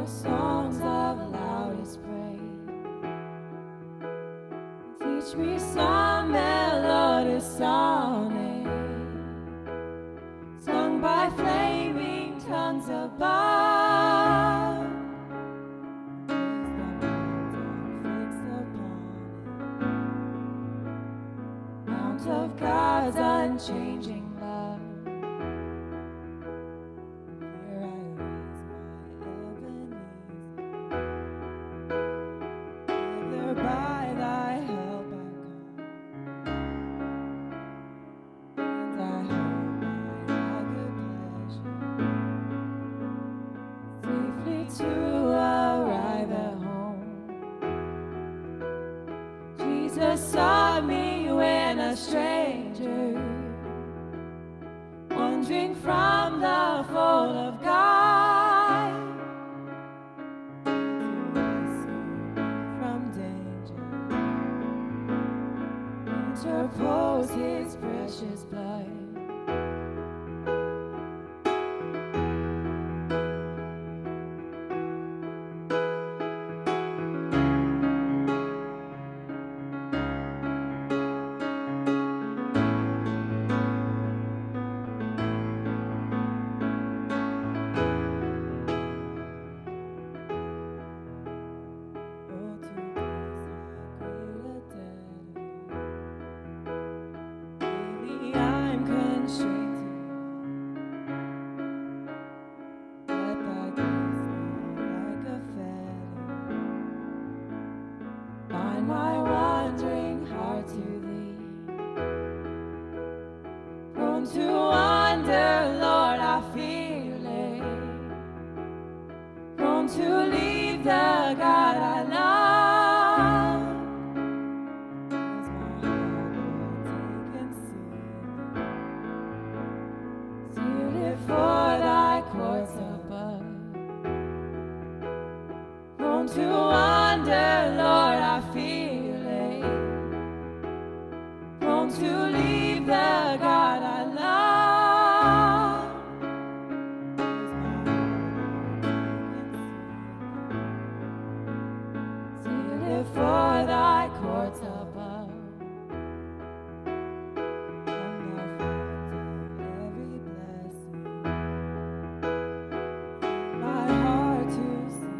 offer songs of loudest praise. Teach me some melodious sonnet, sung by flaming tongues above. Mount of God's unchanging love. Here I raise my Ebenezer. Hither by thy help I come, and I hope by thy good pleasure safely to arrive at home. Jesus sought me when a stranger, wandering from the fold of God, from danger, interpose his precious blood. My wandering heart to thee, prone to wander, Lord, I feel it, prone to leave the God I love. As my heart, Lord, take and seal it for thy courts above. Prone to wander, Lord, I feel it, prone to leave the God I love. Seal it for thy courts above. From the fount of every blessing, my heart to sing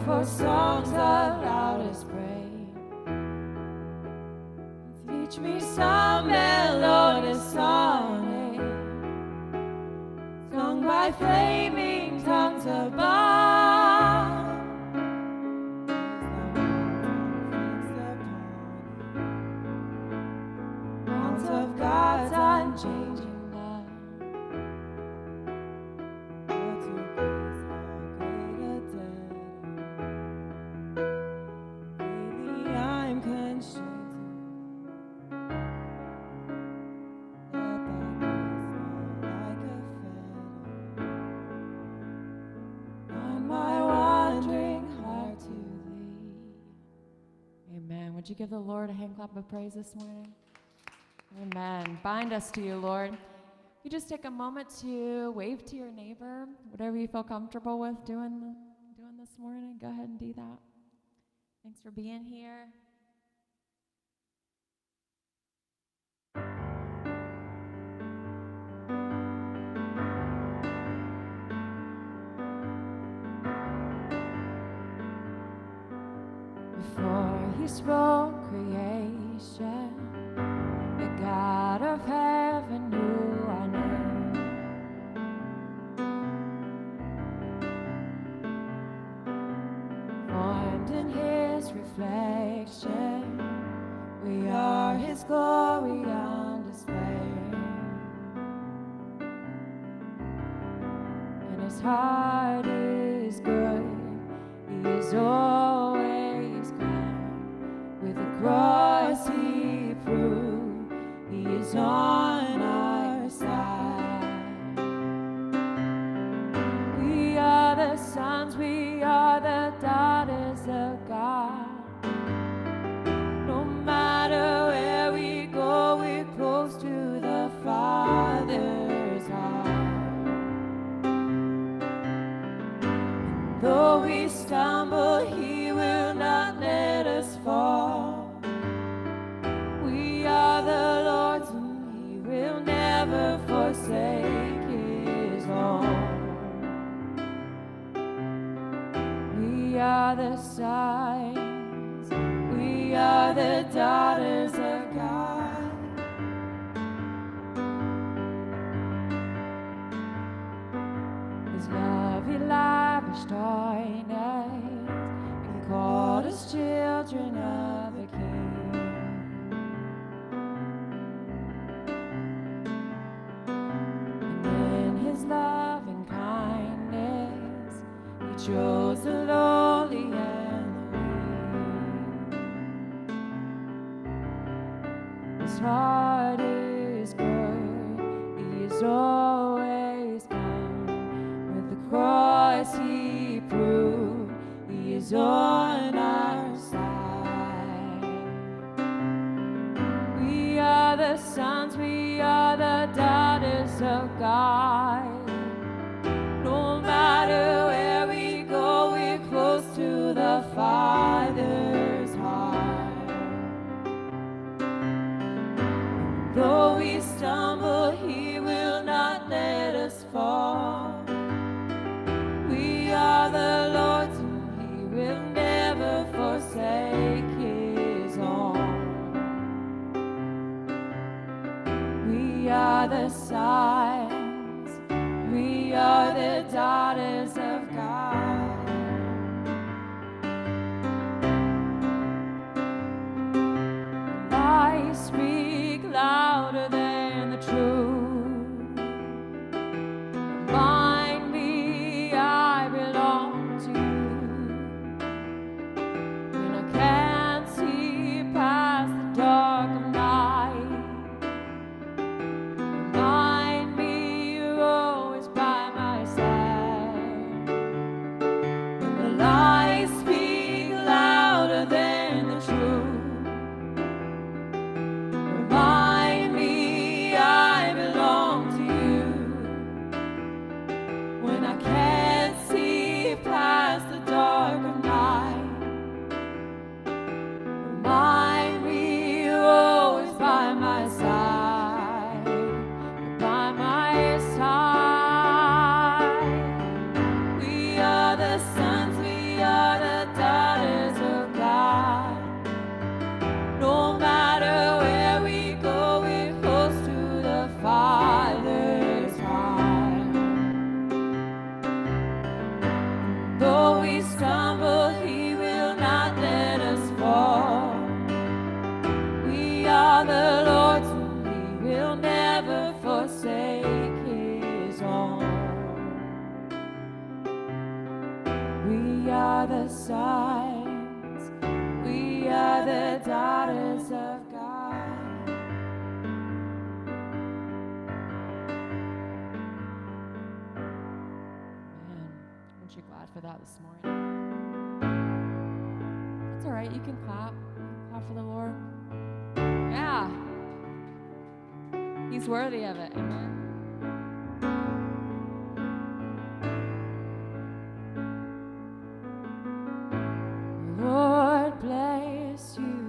for songs of loudest praise. Teach me some melodious sonnet, sung by flaming tongues above. Mount of God's unchanging love. Would you give the Lord a hand clap of praise this morning? Amen. Bind us to you, Lord. You just take a moment to wave to your neighbor, whatever you feel comfortable with doing this morning. Go ahead and do that. Thanks for being here. Before he spoke creation, the God of heaven knew our name. Formed in his reflection, we are his glory on display. And his heart is good, he is always kind. With the cross he proved he is on our side. We are the sons, we are the daughters of God. No matter where we go, we stumble, He will not let us fall. We are the Lord's, and He will never forsake His own. We are the sons, we are the daughters of God. His love He lavished on us, and called us children of the King. And in His love and kindness, He chose the lowly and the weak. His heart is good, He is always kind. With the cross He proved He is on our side. We are the sons, we are the daughters of God. No matter where we go, we're close to the Father's heart. Though we stumble, He will not let us fall. We are the Lord's, and He will never forsake His own. We are the sons, we are the daughters of God. Lies speak louder than the truth. Remind me I belong to you. When I can't see past the dark of night, remind me you're always by my side. When the lies speak louder than the truth, remind me I belong to you. When I can't see past the dark of night, remind me you're always by my side. You're by my side. We are the sons, we are the daughters of God. No matter where we go, we're close to the Father's heart. Though we stumble, He will not let us fall. We are the Lord's, and He will never forsake His own. We are the sons, we are the daughters of God. Man, aren't you glad for that this morning? That's all right, you can clap. You can clap for the Lord. Yeah. He's worthy of it. Amen. Lord bless you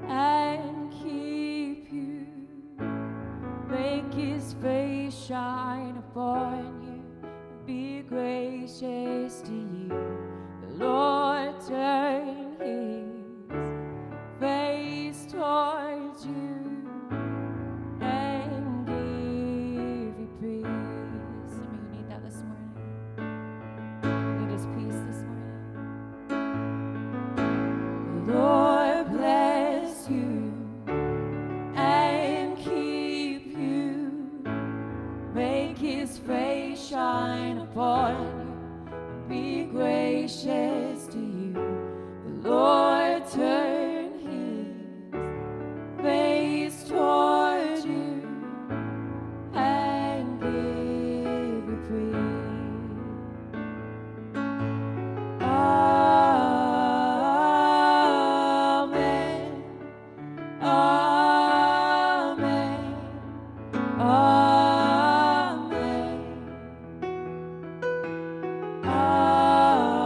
and keep you. Make His face shine upon you and be gracious to you. The Lord turn His face towards you and give you peace. Some of you need that this morning. You need His peace this morning. The Lord bless you and keep you. Make His face shine upon you and be gracious to you. The Lord turn His face towards you and give you peace. Amen. Amen. Amen. Amen.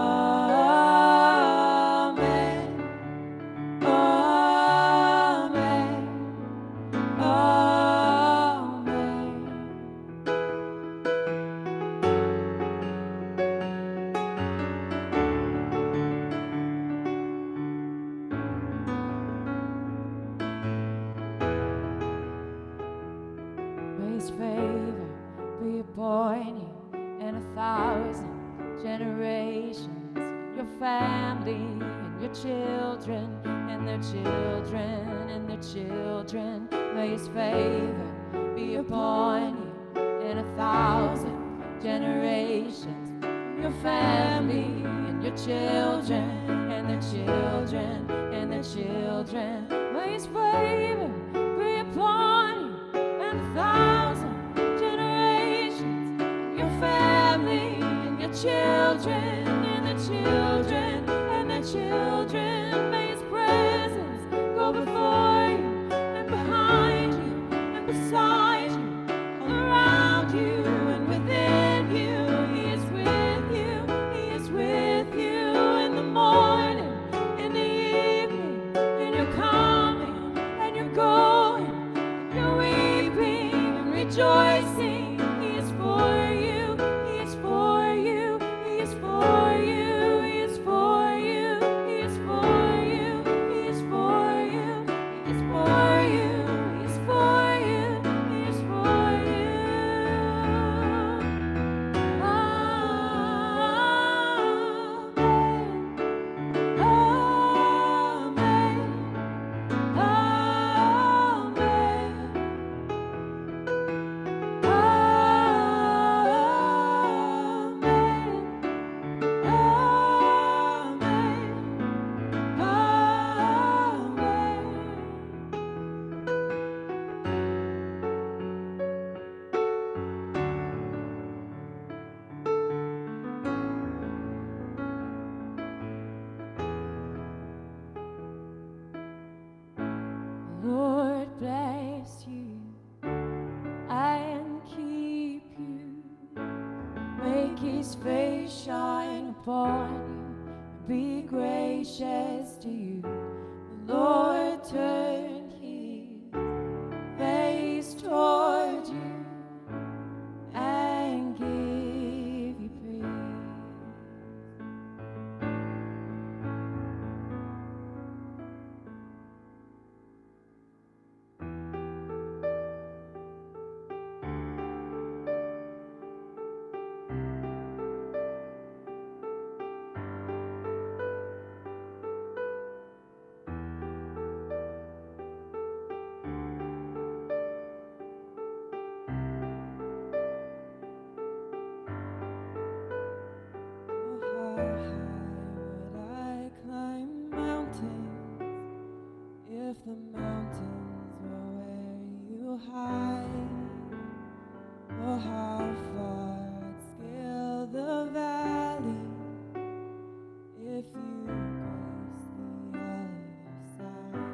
and 1,000 generations, your family and your children and their children and their children. May His favor be upon you in 1,000 generations, your family and your children and their children and their children. May His favor be upon you in 1,000 generations, your family and your children and their children and their children. May His presence go before you and behind you and beside you, all around you and within you. He is with you. He is with you in the morning, in the evening, in your coming and your going, you're weeping and rejoicing. He is for you. He is for you. He is for you. He is for you. He is for you. He is for you. He is for you. He is for you. He is for you. Lord bless you and keep you. Make His face shine upon you and be gracious to you. The Lord turn His face toward you and give you peace. If the mountains were where you hide, oh how far I'd scale the valley if you grace the other side.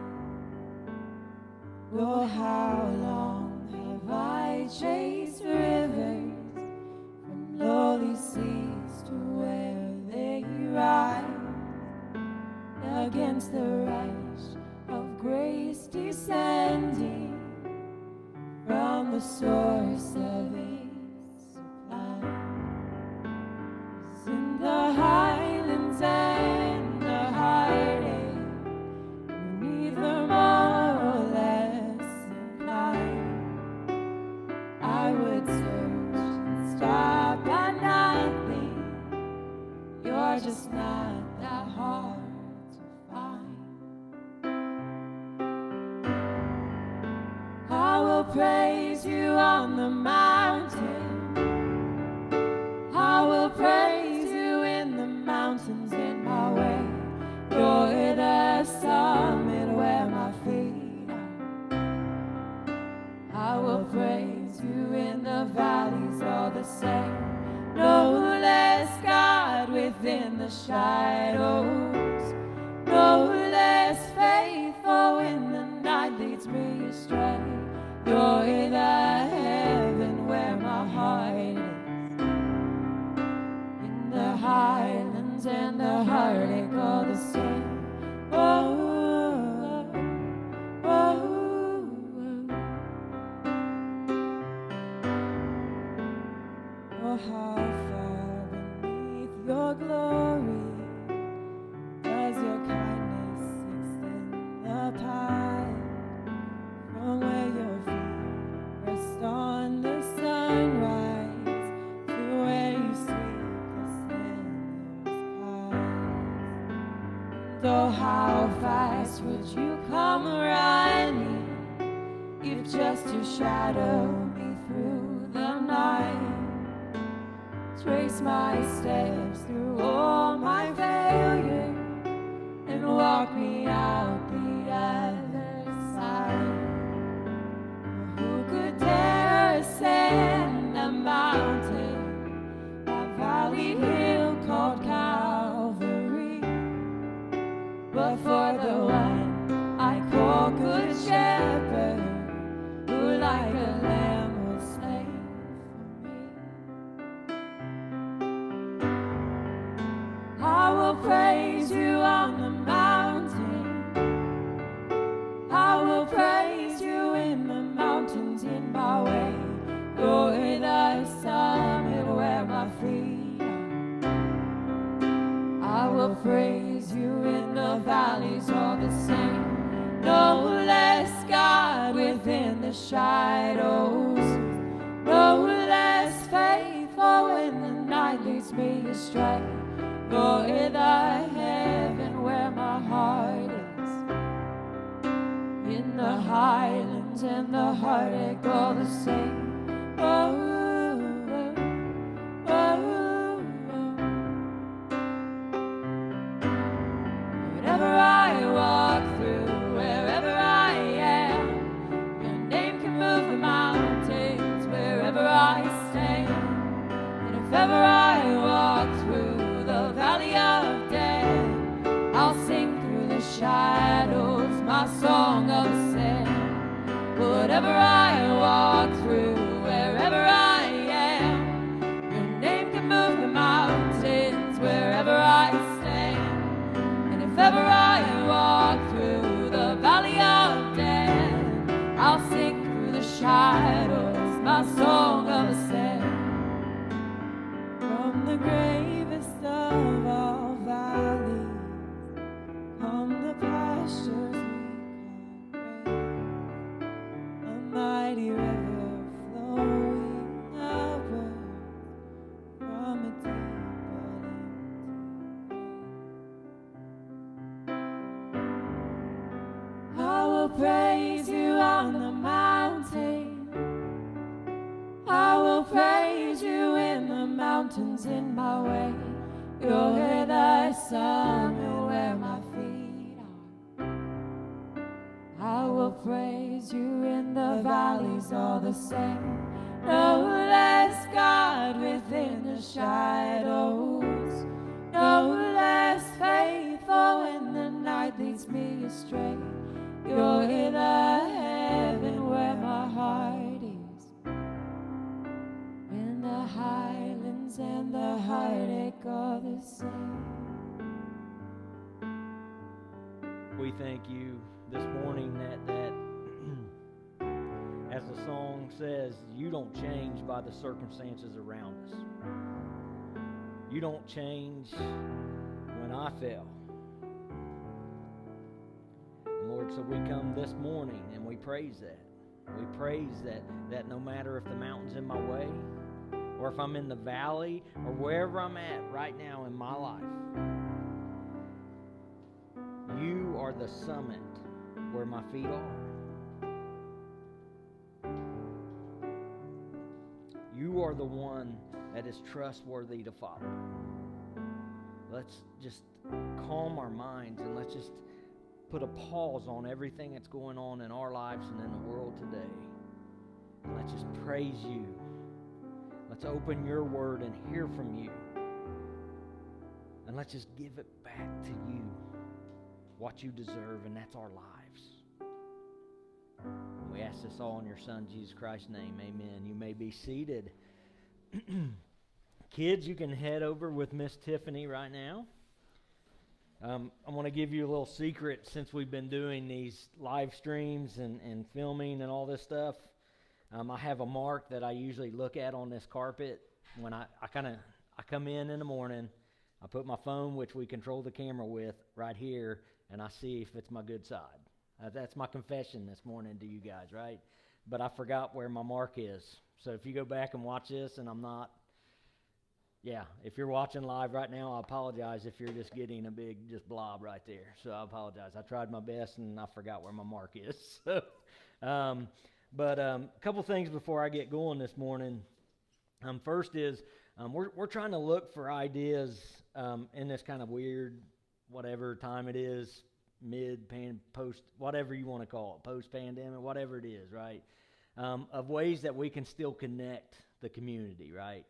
Oh how long have I chased rivers from lowly seas to where they rise against the rush of grace descending from the source of its supply. In the highlands and the heartache, we're neither more or less inclined. I would search and stop at nothing. You're just not that hard to find. I will praise you on the mountain. I will praise you in the mountains in my way. You're the summit where my feet are. I will praise you in the valleys all the same. No less God within the shadows. No less faithful when the night leads me astray. You're the heaven where my heart is. In the highlands and the heartache all the same. Oh, oh, oh, oh, how far beneath your glory does your kindness extend the path from where your feet rest on the sunrise to where So how fast would you come running if just to shadow me through the night? Trace my steps through all my failure and walk me out the other side. Who could dare ascend the mountain, that valley hill called Calvary, but for the one I call Good Shepherd, who like a lamb was slain for me. I will praise you on the mountain. I will praise you in the mountains in my way. You're the summit where my feet are. I will praise you in the valleys all the same. No less God within the shadows. No less faithful when the night leads me astray. You're the heaven where my heart is. In the highlands and the heartache all the same. Oh, oh, oh, oh. Whatever I walk through, wherever I am, your name can move the mountains wherever I stand. And if ever I walk through the valley of death, I'll sing through the shadows my song of ascent. Whatever I walk through, wherever I am, your name can move the mountains wherever I stand. And if ever I walk through the valley of death, I'll sing through the shadows my song of ascent. From the gravest of all valleys, come the pastures we call great, a mighty river flowing upward from a deep but empty grave. I will praise you on the mountain. I will praise you in the mountains in my way. You're the summit where my feet are. I will praise you in the valleys all the same. No less God within the shadows. No less faithful when the night leads me astray. You're in the heaven where my heart is. In the highlands and the heartache are the same. We thank you this morning that as the song says, you don't change by the circumstances around us. You don't change when I fail. And Lord, so we come this morning and we praise that. We praise that no matter if the mountain's in my way, or if I'm in the valley, or wherever I'm at right now in my life, you are the summit where my feet are. You are the one that is trustworthy to follow. Let's just calm our minds and let's just put a pause on everything that's going on in our lives and in the world today. And let's just praise you. Let's open your word and hear from you. And let's just give it back to you, what you deserve, and that's our lives. And we ask this all in your Son, Jesus Christ's name. Amen. You may be seated. Kids, you can head over with Miss Tiffany right now. I want to give you a little secret since we've been doing these live streams and filming and all this stuff. I have a mark that I usually look at on this carpet when I come in the morning. I put my phone, which we control the camera with, right here, and I see if it's my good side. That's my confession this morning to you guys, right? But I forgot where my mark is. So if you go back and watch this and I'm not, Yeah, if you're watching live right now, I apologize if you're just getting a big just blob right there. So I apologize. I tried my best and I forgot where my mark is. So, but a couple things before I get going this morning. First is we're trying to look for ideas in this kind of weird, whatever time it is, post, whatever you want to call it, post-pandemic, whatever it is, right? Of ways that we can still connect the community, right?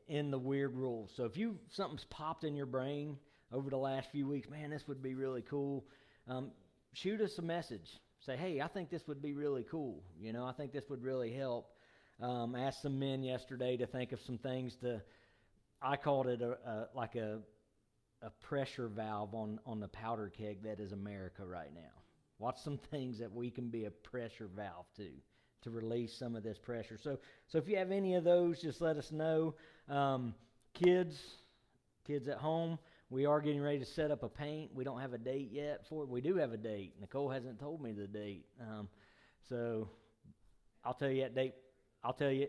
In the weird rules. So if something's popped in your brain over the last few weeks, man, this would be really cool, shoot us a message. Say, hey, I think this would be really cool. You know, I think this would really help. Asked some men yesterday to think of some things I called it a pressure valve on the powder keg that is America right now. What's some things that we can be a pressure valve to release some of this pressure? So if you have any of those, just let us know. Kids at home, we are getting ready to set up a paint. We don't have a date yet for it. We do have a date. Nicole hasn't told me the date. So I'll tell you that date. I'll tell you.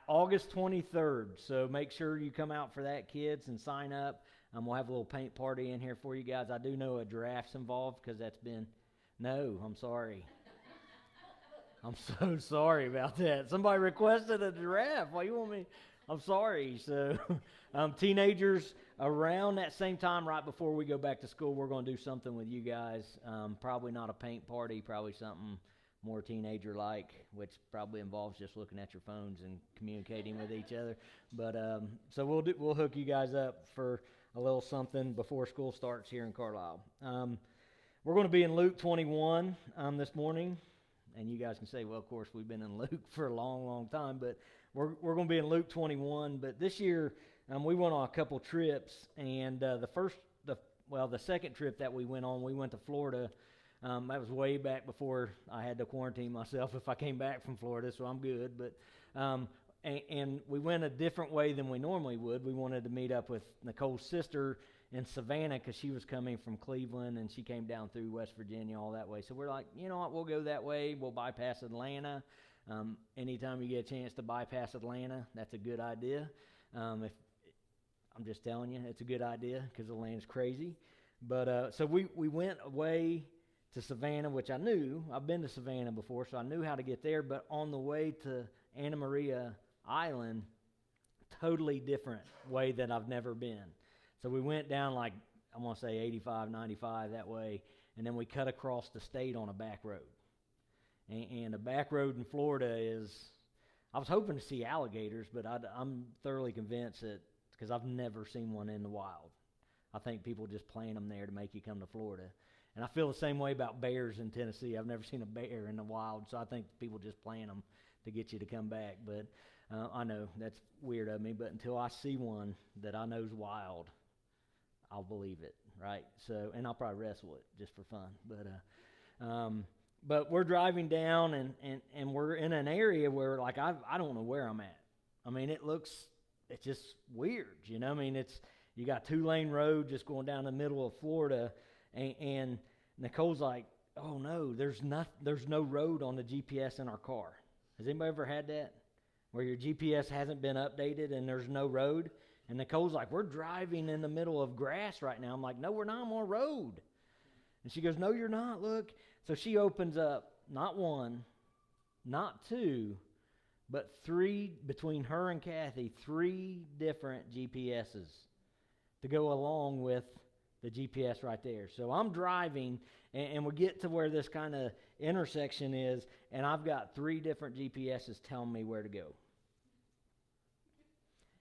August 23rd. So make sure you come out for that, kids, and sign up. We'll have a little paint party in here for you guys. I do know a giraffe's involved because that's been... No, I'm sorry. I'm so sorry about that. Somebody requested a giraffe. Why you want me? I'm sorry. So teenagers, around that same time, right before we go back to school, we're going to do something with you guys. Probably not a paint party, probably something more teenager-like, which probably involves just looking at your phones and communicating with each other. But so we'll hook you guys up for a little something before school starts here in Carlisle. We're going to be in Luke 21 this morning, and you guys can say, well, of course, we've been in Luke for a long, long time, but we're going to be in Luke 21. But this year, we went on a couple trips, and the second trip that we went to Florida. That was way back before I had to quarantine myself if I came back from Florida, so I'm good. But and we went a different way than we normally would. We wanted to meet up with Nicole's sister in Savannah because she was coming from Cleveland, and she came down through West Virginia all that way. So we're like, you know what, we'll go that way. We'll bypass Atlanta. Anytime you get a chance to bypass Atlanta, that's a good idea. If I'm just telling you, it's a good idea because Atlanta's crazy. But so we went away to Savannah, which I knew. I've been to Savannah before, so I knew how to get there. But on the way to Anna Maria Island, totally different way that I've never been. So we went down like, I want to say 85, 95 that way, and then we cut across the state on a back road. And a back road in Florida is, I was hoping to see alligators, but I'm thoroughly convinced that, because I've never seen one in the wild. I think people just plant them there to make you come to Florida. And I feel the same way about bears in Tennessee. I've never seen a bear in the wild, so I think people just plant them to get you to come back. But I know that's weird of me, but until I see one that I know's wild, I'll believe it, right? So, and I'll probably wrestle it just for fun. But we're driving down, and we're in an area where, like, I don't know where I'm at. I mean, it's just weird, you know? I mean, you got 2-lane road just going down the middle of Florida, and Nicole's like, oh no, there's no road on the GPS in our car. Has anybody ever had that? Where your GPS hasn't been updated and there's no road? And Nicole's like, we're driving in the middle of grass right now. I'm like, no, we're not, I'm on a road. And she goes, no, you're not, look. So she opens up, not one, not two, but 3, between her and Kathy, 3 different GPSs to go along with the GPS right there. So I'm driving, and we get to where this kind of intersection is, and I've got 3 different GPSs telling me where to go.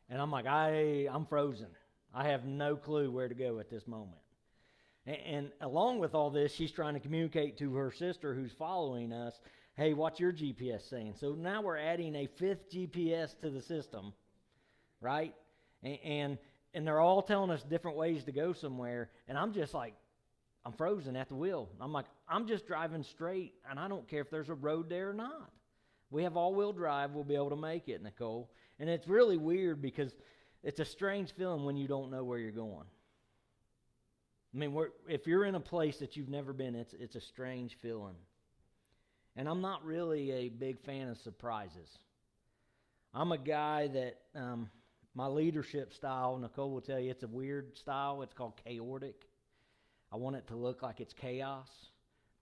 And I'm like, I'm frozen. I have no clue where to go at this moment. And along with all this, she's trying to communicate to her sister who's following us, hey, what's your GPS saying? So now we're adding a 5th GPS to the system, right? And they're all telling us different ways to go somewhere, and I'm just like, I'm frozen at the wheel. I'm like, I'm just driving straight, and I don't care if there's a road there or not. We have all-wheel drive. We'll be able to make it, Nicole. And it's really weird because it's a strange feeling when you don't know where you're going. I mean, if you're in a place that you've never been, it's a strange feeling. And I'm not really a big fan of surprises. I'm a guy that my leadership style, Nicole will tell you, it's a weird style. It's called chaotic. I want it to look like it's chaos,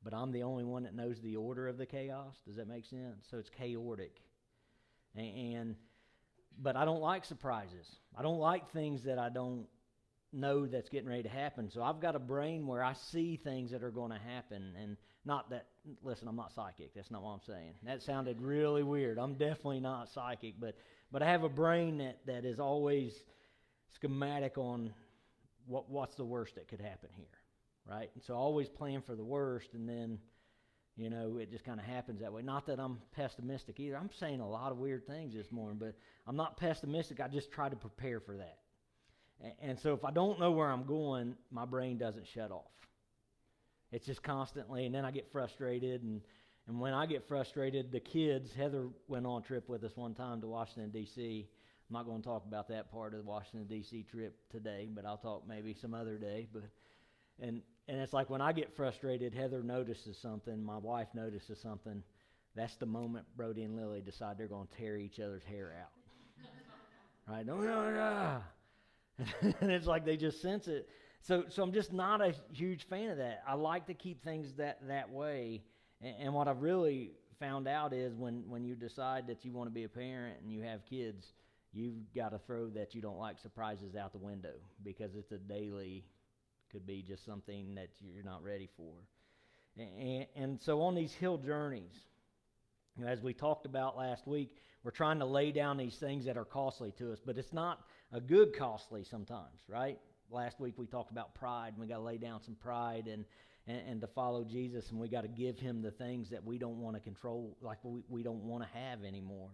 but I'm the only one that knows the order of the chaos. Does that make sense? So it's chaotic. But I don't like surprises. I don't like things that I don't know that's getting ready to happen. So I've got a brain where I see things that are going to happen. And not that, listen, I'm not psychic. That's not what I'm saying. That sounded really weird. I'm definitely not psychic, but I have a brain that is always schematic on what's the worst that could happen here, right? And so I always plan for the worst, and then, you know, it just kind of happens that way. Not that I'm pessimistic either. I'm saying a lot of weird things this morning, but I'm not pessimistic. I just try to prepare for that. And so if I don't know where I'm going, my brain doesn't shut off. It's just constantly, and then I get frustrated, and when I get frustrated, the kids, Heather went on a trip with us one time to Washington, D.C. I'm not going to talk about that part of the Washington, D.C. trip today, but I'll talk maybe some other day. And it's like when I get frustrated, Heather notices something, my wife notices something. That's the moment Brody and Lily decide they're going to tear each other's hair out. Right? And it's like they just sense it. So I'm just not a huge fan of that. I like to keep things that way. And what I've really found out is when you decide that you want to be a parent and you have kids, you've got to throw that you don't like surprises out the window, because it's a daily, could be just something that you're not ready for. And so on these hill journeys, you know, as we talked about last week, we're trying to lay down these things that are costly to us, but it's not a good costly sometimes, right? Last week we talked about pride, and we got to lay down some pride and to follow Jesus, and we got to give him the things that we don't want to control, like we don't want to have anymore.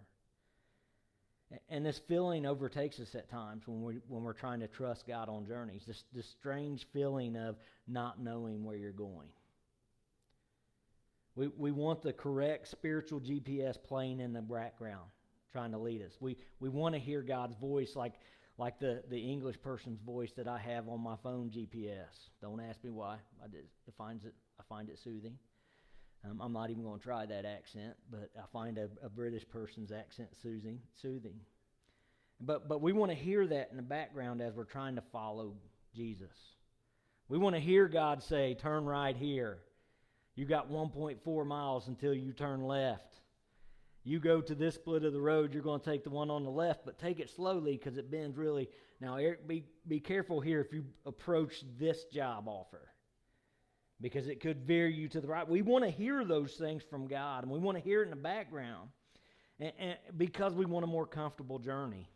And this feeling overtakes us at times when we're trying to trust God on journeys, this strange feeling of not knowing where you're going. We want the correct spiritual GPS playing in the background, trying to lead us. We want to hear God's voice like the English person's voice that I have on my phone GPS. Don't ask me why. I find it soothing. I'm not even going to try that accent, but I find a British person's accent soothing. But we want to hear that in the background as we're trying to follow Jesus. We want to hear God say, turn right here. You got 1.4 miles until you turn left. You go to this split of the road, you're going to take the one on the left, but take it slowly because it bends really. Now, Eric, be careful here if you approach this job offer, because it could veer you to the right. We want to hear those things from God, and we want to hear it in the background, and because we want a more comfortable journey.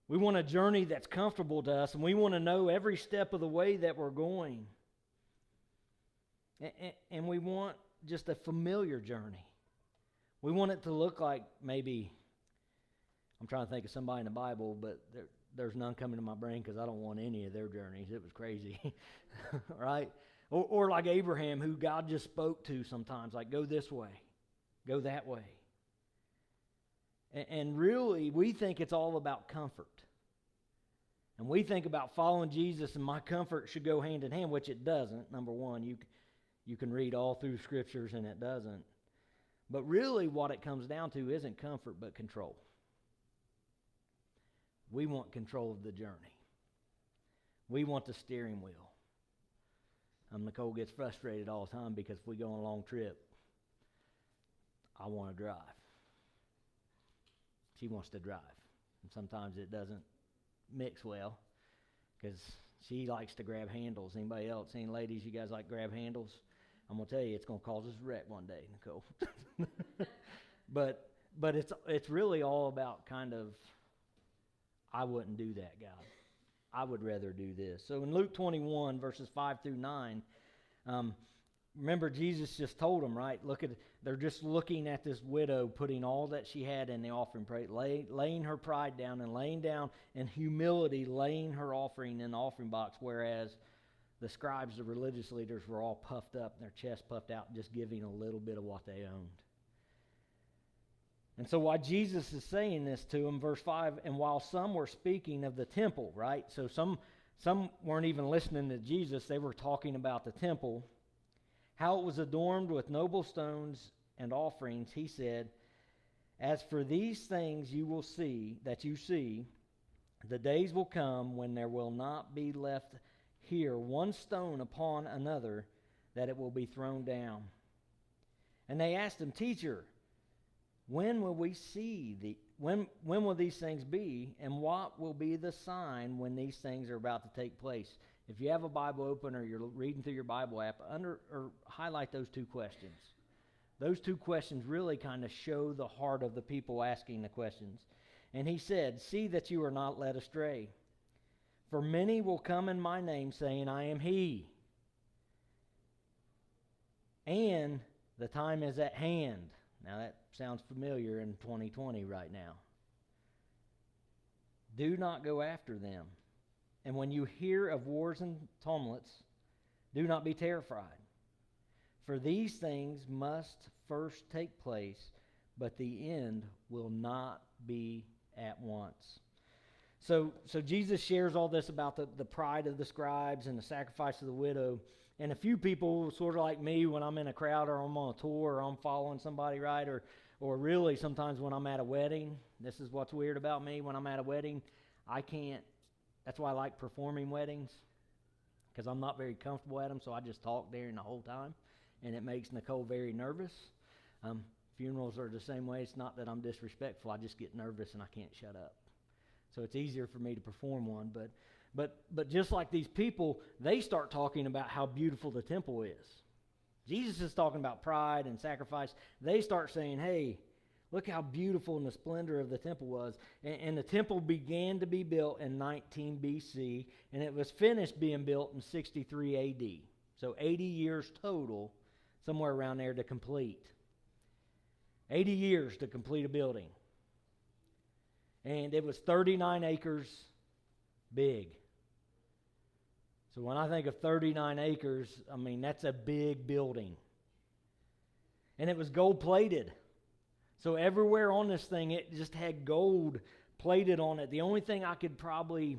We want a journey that's comfortable to us, and we want to know every step of the way that we're going. And we want just a familiar journey. We want it to look like maybe, I'm trying to think of somebody in the Bible, but there's none coming to my brain because I don't want any of their journeys. It was crazy, right? Or like Abraham, who God just spoke to sometimes, like go this way, go that way. And really, we think it's all about comfort. And we think about following Jesus and my comfort should go hand in hand, which it doesn't. Number one, you can read all through scriptures and it doesn't. But really what it comes down to isn't comfort but control. We want control of the journey. We want the steering wheel. Nicole gets frustrated all the time because if we go on a long trip, I want to drive. She wants to drive. And sometimes it doesn't mix well because she likes to grab handles. Anybody else? Any ladies, you guys like grab handles? I'm going to tell you, it's going to cause us a wreck one day, Nicole. But it's really all about kind of, I wouldn't do that, God. I would rather do this. So in Luke 21, verses 5 through 9, remember Jesus just told them, right? They're just looking at this widow putting all that she had in the offering plate, laying her pride down and laying down in humility, laying her offering in the offering box, whereas the scribes, the religious leaders, were all puffed up, their chests puffed out, just giving a little bit of what they owned. And so while Jesus is saying this to them, verse 5, and while some were speaking of the temple, right? So some weren't even listening to Jesus. They were talking about the temple, how it was adorned with noble stones and offerings. He said, As for these things you will see, that you see, the days will come when there will not be left here one stone upon another, that it will be thrown down. And they asked him, Teacher, when will we see when will these things be, and what will be the sign when these things are about to take place? If you have a Bible open or you're reading through your Bible app, highlight those two questions. Those two questions really kind of show the heart of the people asking the questions. And he said, See that you are not led astray. For many will come in my name, saying, I am he. And the time is at hand. Now that sounds familiar in 2020 right now. Do not go after them. And when you hear of wars and tumults, do not be terrified. For these things must first take place, but the end will not be at once. So Jesus shares all this about the pride of the scribes and the sacrifice of the widow. And a few people, sort of like me, when I'm in a crowd or I'm on a tour or I'm following somebody, right? Or really sometimes when I'm at a wedding, this is what's weird about me. When I'm at a wedding, I can't, that's why I like performing weddings, because I'm not very comfortable at them, so I just talk during the whole time. And it makes Nicole very nervous. Funerals are the same way. It's not that I'm disrespectful. I just get nervous and I can't shut up. So it's easier for me to perform one. But just like these people, they start talking about how beautiful the temple is. Jesus is talking about pride and sacrifice. They start saying, hey, look how beautiful and the splendor of the temple was. And the temple began to be built in 19 BC, and it was finished being built in 63 AD. So 80 years total, somewhere around there to complete. 80 years to complete a building. And it was 39 acres big. So when I think of 39 acres, I mean, that's a big building. And it was gold plated. So everywhere on this thing, it just had gold plated on it. The only thing I could probably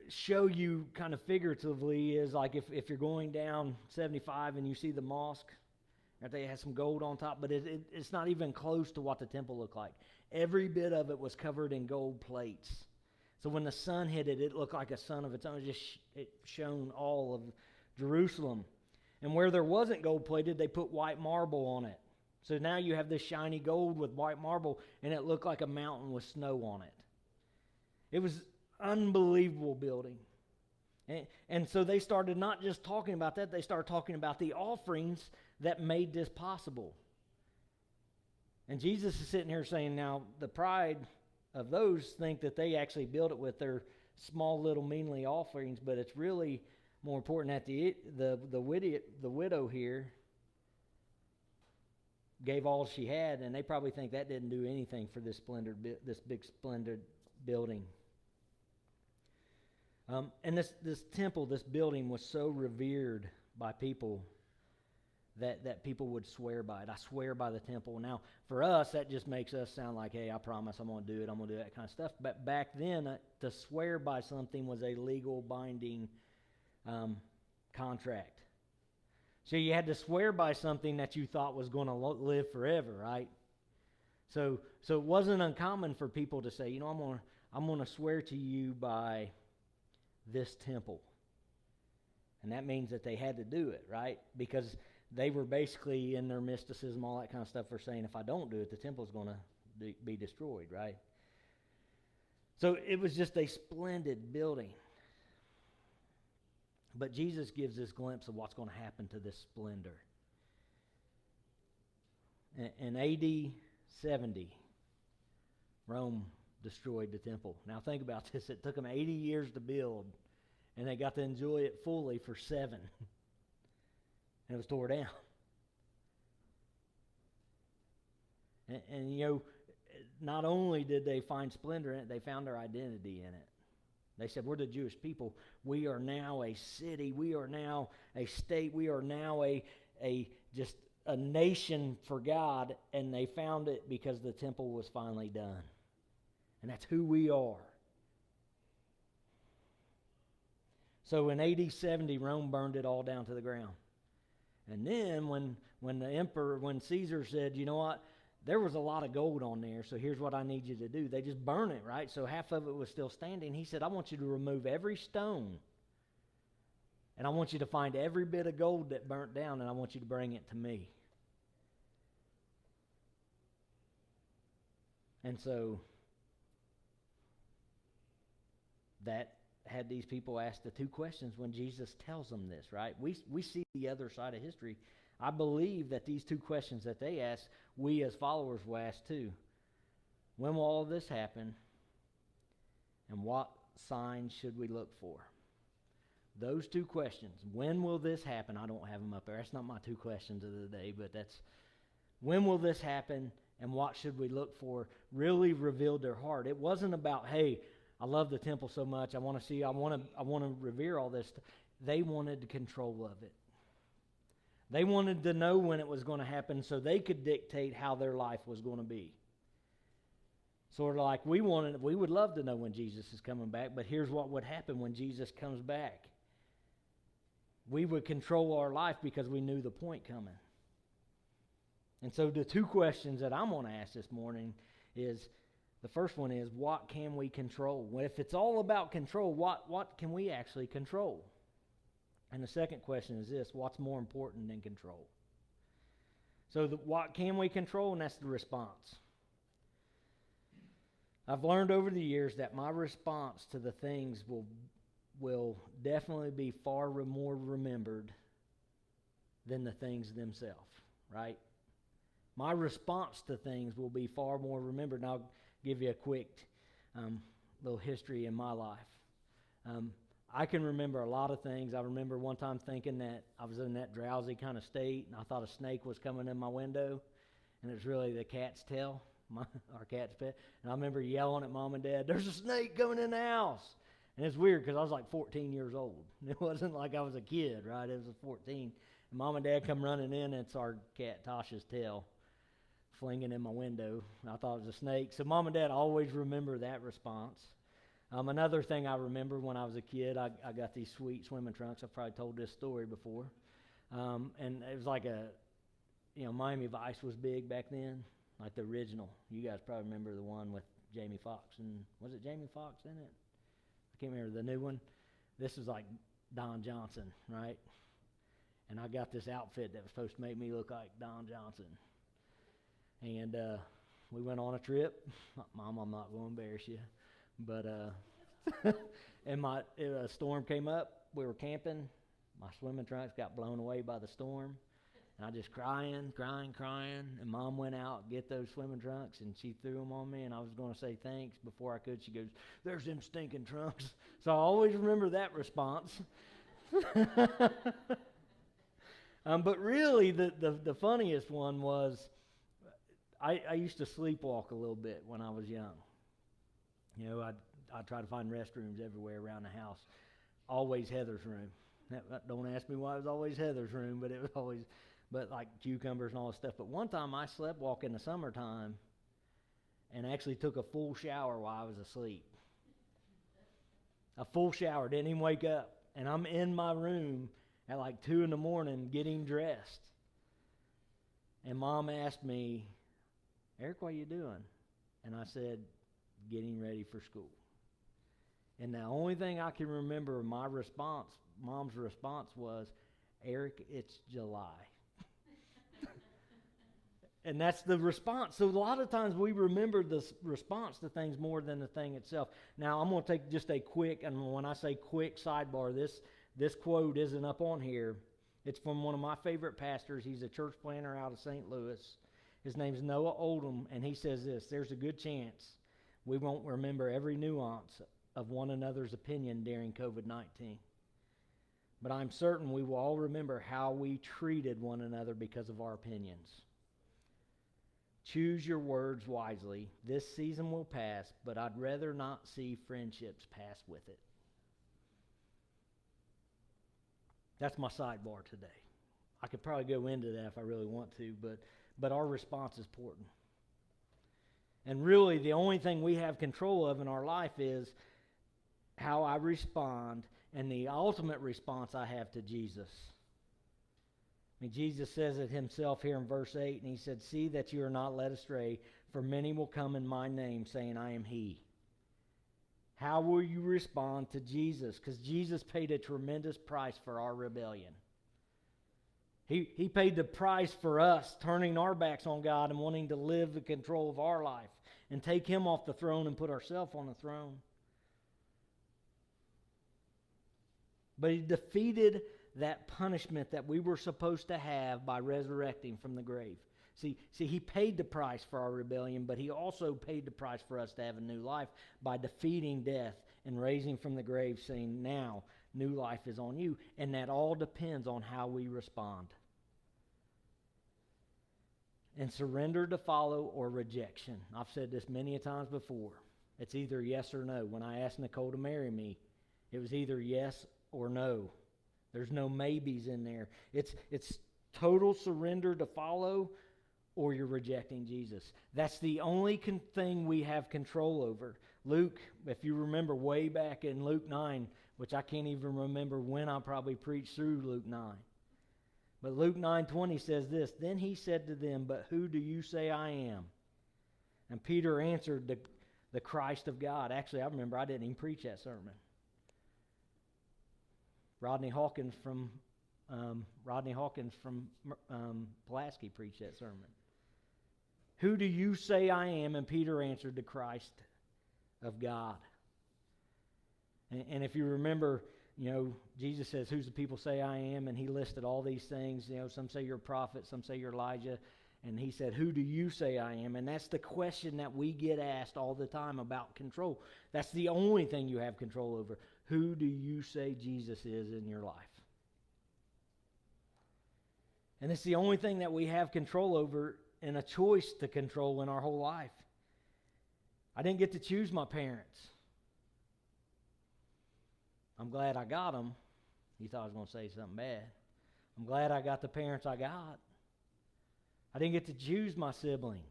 show you kind of figuratively is like if you're going down 75 and you see the mosque, they have some gold on top, but it's not even close to what the temple looked like. Every bit of it was covered in gold plates. So when the sun hit it, it looked like a sun of its own. It shone all of Jerusalem. And where there wasn't gold plated, they put white marble on it. So now you have this shiny gold with white marble, and it looked like a mountain with snow on it. It was unbelievable building. And so they started not just talking about that, they started talking about the offerings that made this possible. And Jesus is sitting here saying, now the pride of those think that they actually built it with their small little meanly offerings, but it's really more important that the widow here gave all she had, and they probably think that didn't do anything for this big splendid building. And this temple, this building was so revered by people that people would swear by it. I swear by the temple. Now, for us, that just makes us sound like, hey, I promise I'm going to do it. I'm going to do that kind of stuff. But back then, to swear by something was a legal binding contract. So you had to swear by something that you thought was going to live forever, right? So it wasn't uncommon for people to say, you know, I'm going to swear to you by this temple. And that means that they had to do it, right? Because they were basically in their mysticism, all that kind of stuff, for saying, if I don't do it, the temple's going to be destroyed, right? So it was just a splendid building. But Jesus gives this glimpse of what's going to happen to this splendor. In AD 70, Rome destroyed the temple. Now think about this. It took them 80 years to build, and they got to enjoy it fully for 7. And it was tore down. And you know, not only did they find splendor in it, they found their identity in it. They said, we're the Jewish people. We are now a city. We are now a state. We are now just a nation for God. And they found it because the temple was finally done. And that's who we are. So in AD 70, Rome burned it all down to the ground. And then when Caesar said, you know what, there was a lot of gold on there, so here's what I need you to do. They just burn it, right? So half of it was still standing. He said, I want you to remove every stone, and I want you to find every bit of gold that burnt down, and I want you to bring it to me. And so that had these people ask the two questions when Jesus tells them this, right? We see the other side of history. I believe that these two questions that they asked, we as followers will ask too. When will all this happen? And what signs should we look for? Those two questions. When will this happen? I don't have them up there. That's not my two questions of the day, but that's when will this happen and what should we look for, really revealed their heart. It wasn't about, hey, I love the temple so much. I want to see, I want to revere all this. They wanted control of it. They wanted to know when it was going to happen so they could dictate how their life was going to be. Sort of like we would love to know when Jesus is coming back, but here's what would happen when Jesus comes back. We would control our life because we knew the point coming. And so the two questions that I'm going to ask this morning is, the first one is, what can we control? Well, if it's all about control, what can we actually control? And the second question is this, what's more important than control? So what can we control? And that's the response. I've learned over the years that my response to the things will definitely be far more remembered than the things themselves, right? My response to things will be far more remembered. And I'll give you a quick little history in my life. I can remember a lot of things. I remember one time thinking that I was in that drowsy kind of state, and I thought a snake was coming in my window, and it was really the cat's tail, our cat's pet. And I remember yelling at Mom and Dad, "There's a snake coming in the house!" And it's weird because I was like 14 years old. It wasn't like I was a kid, right? It was 14. And Mom and Dad come running in, and it's our cat Tasha's tail flinging in my window. I thought it was a snake. So Mom and Dad always remember that response. Another thing I remember when I was a kid, I got these sweet swimming trunks. I've probably told this story before. And it was like Miami Vice was big back then, like the original. You guys probably remember the one with Jamie Foxx. And was it Jamie Foxx in it? I can't remember the new one. This was like Don Johnson, right? And I got this outfit that was supposed to make me look like Don Johnson. And we went on a trip. Mom, I'm not going to embarrass you. But and a storm came up. We were camping. My swimming trunks got blown away by the storm. And I just crying. And Mom went out to get those swimming trunks, and she threw them on me. And I was going to say thanks before I could. She goes, "There's them stinking trunks." So I always remember that response. But really, the funniest one was, I used to sleepwalk a little bit when I was young. You know, I'd try to find restrooms everywhere around the house. Always Heather's room. Don't ask me why it was always Heather's room, but it was always, like cucumbers and all this stuff. But one time I sleptwalked in the summertime and actually took a full shower while I was asleep. A full shower, didn't even wake up. And I'm in my room at like 2 a.m. getting dressed. And Mom asked me, "Eric, what are you doing?" And I said, "Getting ready for school." And the only thing I can remember Mom's response was, "Eric, it's July." And that's the response. So a lot of times we remember the response to things more than the thing itself. Now I'm going to take just a quick, and when I say quick sidebar, this quote isn't up on here. It's from one of my favorite pastors. He's a church planter out of St. Louis. His name's Noah Oldham, and he says this: "There's a good chance we won't remember every nuance of one another's opinion during COVID-19. But I'm certain we will all remember how we treated one another because of our opinions. Choose your words wisely. This season will pass, but I'd rather not see friendships pass with it." That's my sidebar today. I could probably go into that if I really want to, but our response is important. And really, the only thing we have control of in our life is how I respond and the ultimate response I have to Jesus. I mean, Jesus says it himself here in verse 8, and he said, "See that you are not led astray, for many will come in my name, saying, I am he." How will you respond to Jesus? Because Jesus paid a tremendous price for our rebellion. He paid the price for us turning our backs on God and wanting to live the control of our life and take him off the throne and put ourselves on the throne. But he defeated that punishment that we were supposed to have by resurrecting from the grave. See, he paid the price for our rebellion, but he also paid the price for us to have a new life by defeating death and raising from the grave, saying, now, new life is on you. And that all depends on how we respond. And surrender to follow or rejection. I've said this many a times before. It's either yes or no. When I asked Nicole to marry me, it was either yes or no. There's no maybes in there. It's total surrender to follow, or you're rejecting Jesus. That's the only thing we have control over. Luke, if you remember way back in Luke 9, which I can't even remember when I probably preached through Luke 9. But Luke 9:20 says this, "Then he said to them, but who do you say I am?" And Peter answered, the Christ of God. Actually, I remember I didn't even preach that sermon. Rodney Hawkins from Pulaski preached that sermon. Who do you say I am? And Peter answered, the Christ of God. And if you remember, Jesus says, who's the people say I am? And he listed all these things. Some say you're a prophet, some say you're Elijah. And he said, who do you say I am? And that's the question that we get asked all the time about control. That's the only thing you have control over. Who do you say Jesus is in your life? And it's the only thing that we have control over and a choice to control in our whole life. I didn't get to choose my parents. I'm glad I got them. You thought I was going to say something bad. I'm glad I got the parents I got. I didn't get to choose my sibling.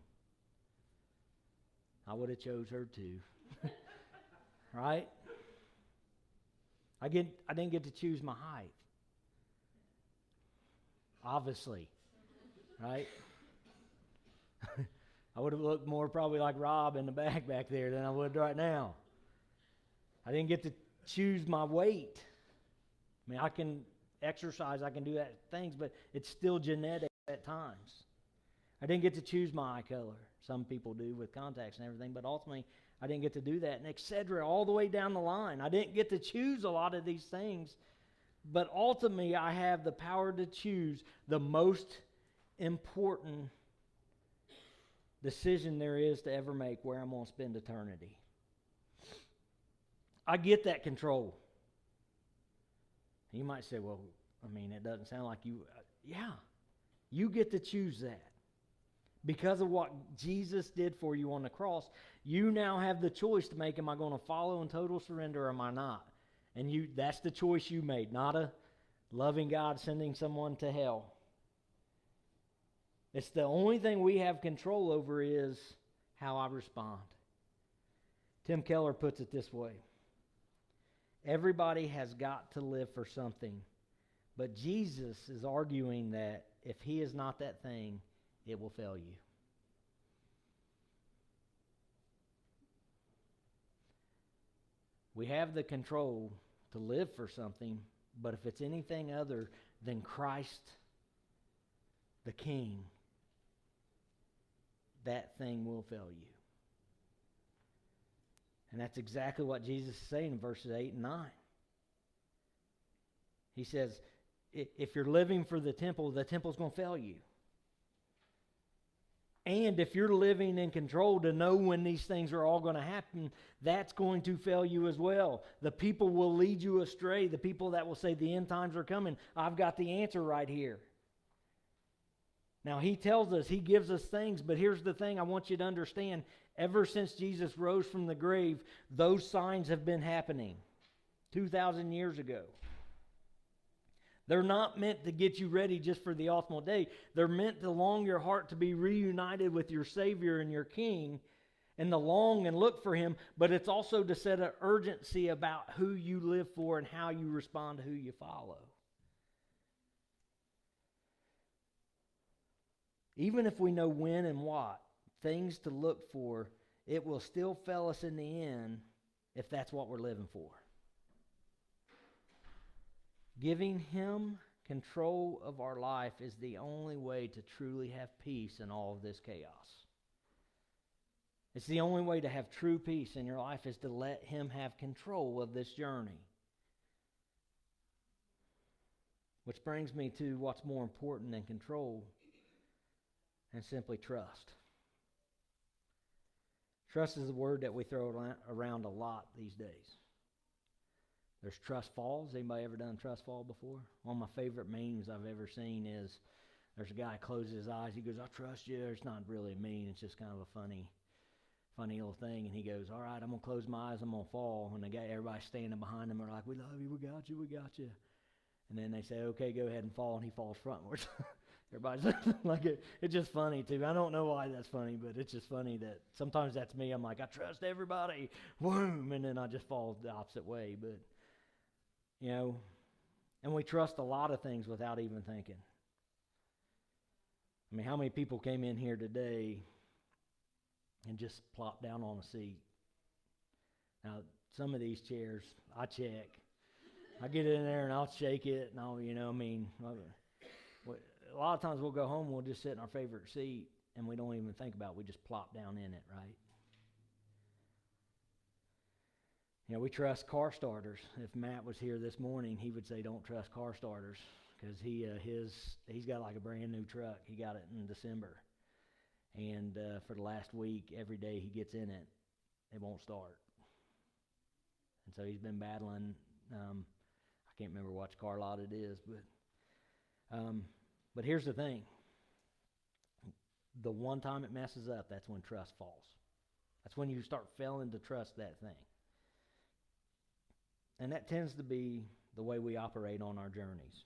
I would have chose her too. Right? I didn't get to choose my height. Obviously. Right? I would have looked more probably like Rob in the back there than I would right now. I didn't get to choose my weight. I mean, I can exercise, I can do that things, but it's still genetic at times. I didn't get to choose my eye color. Some people do with contacts and everything, but ultimately I didn't get to do that, and etc. all the way down the line. I didn't get to choose a lot of these things, but ultimately I have the power to choose the most important decision there is to ever make, where I'm going to spend eternity. I get that control. You might say, well, it doesn't sound like you. Yeah, you get to choose that. Because of what Jesus did for you on the cross, you now have the choice to make, am I going to follow in total surrender or am I not? And that's the choice you made, not a loving God sending someone to hell. It's the only thing we have control over is how I respond. Tim Keller puts it this way. Everybody has got to live for something, but Jesus is arguing that if he is not that thing, it will fail you. We have the control to live for something, but if it's anything other than Christ, the King, that thing will fail you. And that's exactly what Jesus is saying in verses 8 and 9. He says, if you're living for the temple's going to fail you. And if you're living in control to know when these things are all going to happen, that's going to fail you as well. The people will lead you astray. The people that will say the end times are coming. I've got the answer right here. Now, he tells us, he gives us things, but here's the thing I want you to understand. Ever since Jesus rose from the grave, those signs have been happening 2,000 years ago. They're not meant to get you ready just for the ultimate day. They're meant to long your heart to be reunited with your Savior and your King and to long and look for him, but it's also to set an urgency about who you live for and how you respond to who you follow. Even if we know when and what, things to look for, it will still fail us in the end if that's what we're living for. Giving Him control of our life is the only way to truly have peace in all of this chaos. It's the only way to have true peace in your life is to let Him have control of this journey. Which brings me to what's more important than control, and simply trust. Trust is a word that we throw around a lot these days. There's trust falls. Anybody ever done trust fall before? One of my favorite memes I've ever seen is there's a guy closes his eyes. He goes, "I trust you." It's not really a meme. It's just kind of a funny little thing. And he goes, "All right, I'm going to close my eyes. I'm going to fall." And the guy, everybody's standing behind him are like, "We love you. We got you. We got you." And then they say, "Okay, go ahead and fall." And he falls frontwards. Everybody's like, it's just funny too. I don't know why that's funny, but it's just funny that sometimes that's me. I'm like, I trust everybody. Boom. And then I just fall the opposite way. But, you know, and we trust a lot of things without even thinking. I mean, how many people came in here today and just plopped down on a seat? Now, some of these chairs, I check. I get in there and I'll shake it and I'll, you know, I mean, a lot of times we'll go home and we'll just sit in our favorite seat and we don't even think about it. We just plop down in it, right? You know, we trust car starters. If Matt was here this morning, he would say don't trust car starters because he's got like a brand new truck. He got it in December. And for the last week, every day he gets in it, it won't start. And so he's been battling, I can't remember which car lot it is, but here's the thing. The one time it messes up, that's when trust falls. That's when you start failing to trust that thing. And that tends to be the way we operate on our journeys.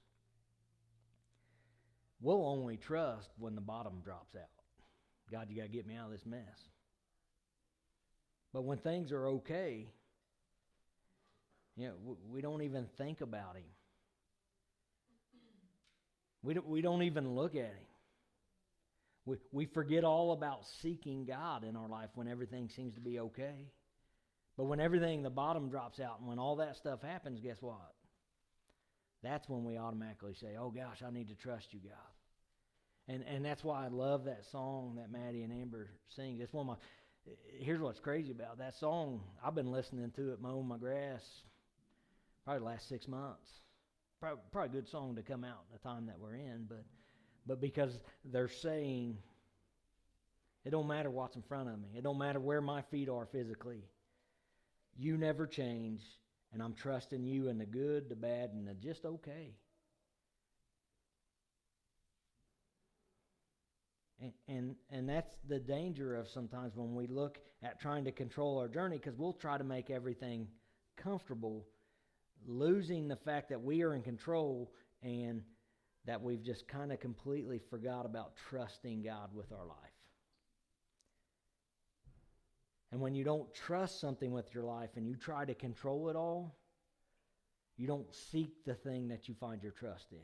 We'll only trust when the bottom drops out. God, you got to get me out of this mess. But when things are okay, you know, we don't even think about Him. We don't even look at Him. We forget all about seeking God in our life when everything seems to be okay. But when everything, the bottom drops out, and when all that stuff happens, guess what? That's when we automatically say, oh gosh, I need to trust you, God. And that's why I love that song that Maddie and Amber sing. It's one of my, here's what's crazy about that song. I've been listening to it mowing my grass probably the last 6 months. Probably a good song to come out in the time that we're in, but because they're saying, it don't matter what's in front of me. It don't matter where my feet are physically. You never change, and I'm trusting you in the good, the bad, and the just okay. And that's the danger of sometimes when we look at trying to control our journey, because we'll try to make everything comfortable, losing the fact that we are in control and that we've just kind of completely forgot about trusting God with our life. And when you don't trust something with your life and you try to control it all, you don't seek the thing that you find your trust in.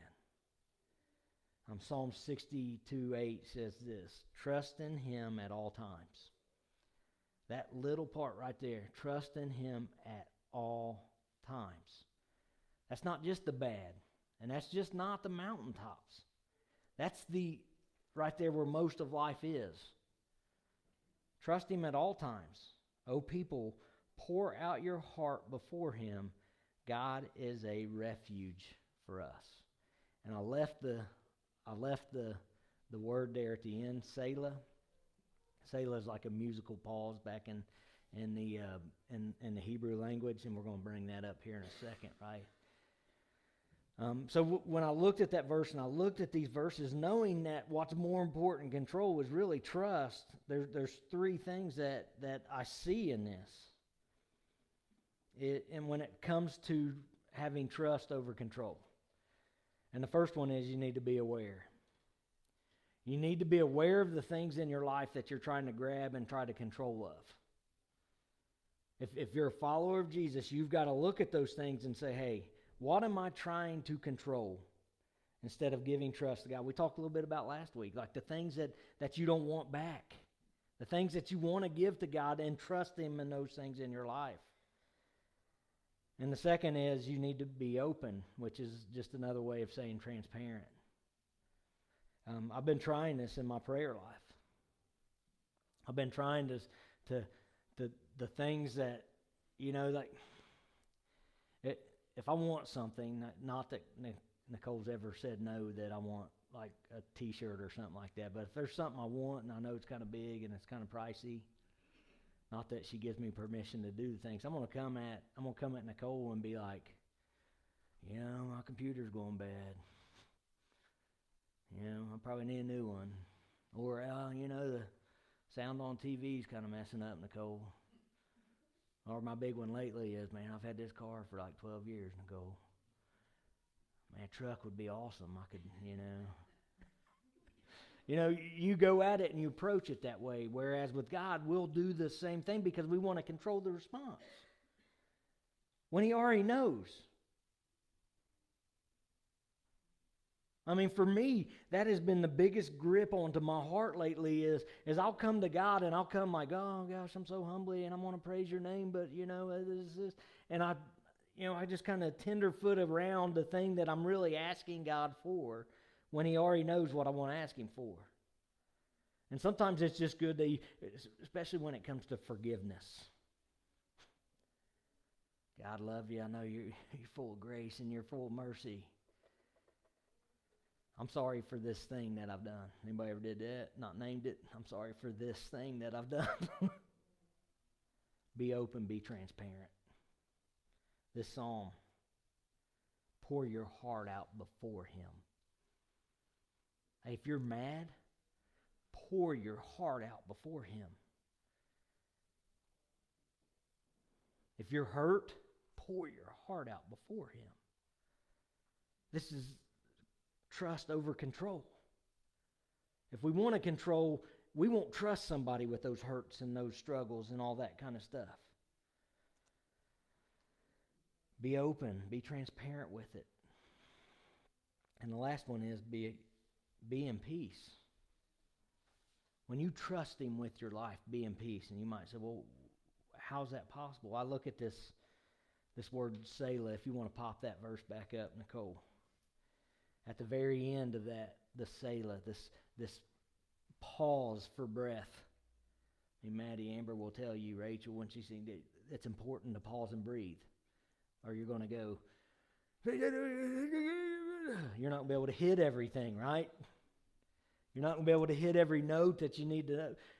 Psalm 62:8 says this, trust in Him at all times. That little part right there, trust in Him at all times. That's not just the bad, and that's just not the mountaintops. That's the right there where most of life is. Trust Him at all times. O people, pour out your heart before Him. God is a refuge for us. And I left the word there at the end, Selah. Selah is like a musical pause back in the Hebrew language, and we're going to bring that up here in a second, right? So when I looked at that verse and I looked at these verses, knowing that what's more important than control is really trust, there's three things that I see in this. And when it comes to having trust over control. And the first one is you need to be aware. You need to be aware of the things in your life that you're trying to grab and try to control of. If you're a follower of Jesus, you've got to look at those things and say, hey, what am I trying to control? instead of giving trust to God. We talked a little bit about last week, like the things that you don't want back, the things that you want to give to God and trust Him in those things in your life. And the second is you need to be open, which is just another way of saying transparent. I've been trying this in my prayer life. I've been trying to the things that, like, if I want something, not that Nicole's ever said no that I want like a t-shirt or something like that, but if there's something I want and I know it's kind of big and it's kind of pricey, not that she gives me permission to do things, I'm gonna come at Nicole and be like, my computer's going bad. I probably need a new one. Or, the sound on TV's kind of messing up, Nicole. Or my big one lately is, man, I've had this car for like 12 years, Nicole. Man, a truck would be awesome. I could, you go at it and you approach it that way. Whereas with God, we'll do the same thing because we want to control the response. When He already knows. I mean, for me, that has been the biggest grip onto my heart lately is I'll come to God and I'll come like, oh gosh, I'm so humbly and I want to praise your name, but this. And I just kind of tenderfoot around the thing that I'm really asking God for when He already knows what I want to ask Him for. And sometimes it's just good that especially when it comes to forgiveness. God love you. I know you're full of grace and you're full of mercy. I'm sorry for this thing that I've done. Anybody ever did that? Not named it? I'm sorry for this thing that I've done. Be open, be transparent. This psalm, pour your heart out before Him. Hey, if you're mad, pour your heart out before Him. If you're hurt, pour your heart out before Him. This is trust over control. If we want to control, we won't trust somebody with those hurts and those struggles and all that kind of stuff. Be open, be transparent with it. And the last one is be in peace. When you trust Him with your life, be in peace. And you might say, well, how's that possible? I look at this word Selah, if you want to pop that verse back up, Nicole. At the very end of that, the Selah, this pause for breath. And Maddie Amber will tell you, Rachel, when she sings it, it's important to pause and breathe. Or you're going to go, you're not going to be able to hit everything, right? You're not going to be able to hit every note that you need to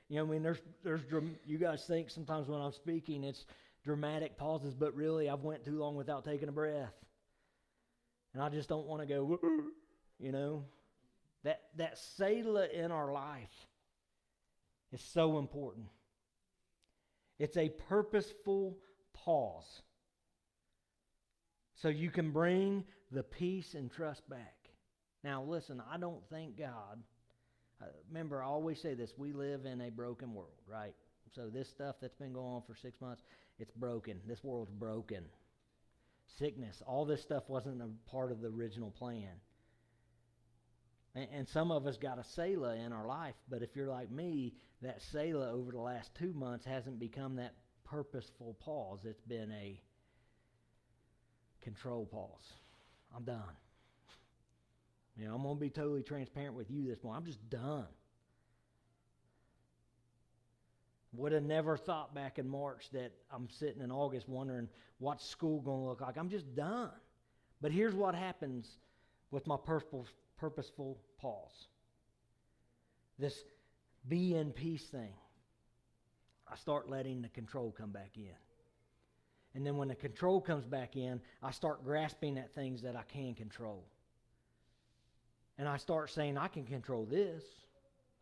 know. There's you guys think sometimes when I'm speaking it's dramatic pauses, but really I've went too long without taking a breath. And I just don't want to go, That Selah in our life is so important. It's a purposeful pause. So you can bring the peace and trust back. Now listen, I don't think God, remember I always say this, we live in a broken world, right? So this stuff that's been going on for 6 months, it's broken. This world's broken. Sickness, all this stuff wasn't a part of the original plan. And some of us got a Selah in our life, but if you're like me, that Selah over the last 2 months hasn't become that purposeful pause. It's been a control pause. I'm done. I'm going to be totally transparent with you this morning. I'm just done. Would have never thought back in March that I'm sitting in August wondering what's school going to look like. I'm just done. But here's what happens with my purposeful pause. This be in peace thing. I start letting the control come back in. And then when the control comes back in, I start grasping at things that I can control. And I start saying, I can control this.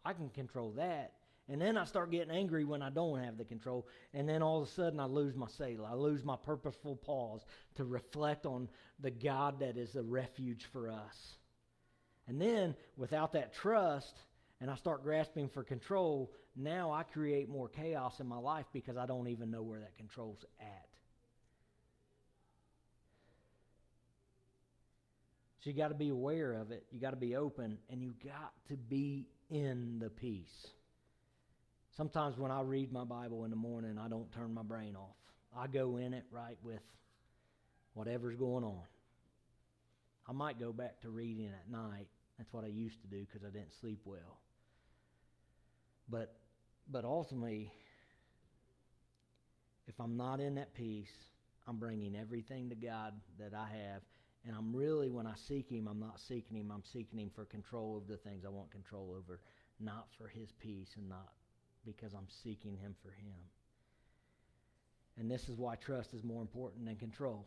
I can control that. And then I start getting angry when I don't have the control. And then all of a sudden I lose my Selah. I lose my purposeful pause to reflect on the God that is a refuge for us. And then without that trust, and I start grasping for control, now I create more chaos in my life because I don't even know where that control's at. So you got to be aware of it. You got to be open, and you got to be in the peace. Sometimes when I read my Bible in the morning, I don't turn my brain off. I go in it right with whatever's going on. I might go back to reading at night. That's what I used to do because I didn't sleep well. But ultimately, if I'm not in that peace, I'm bringing everything to God that I have. And I'm really, when I seek Him, I'm not seeking Him. I'm seeking Him for control of the things I want control over, not for His peace and not because I'm seeking Him for Him. And this is why trust is more important than control.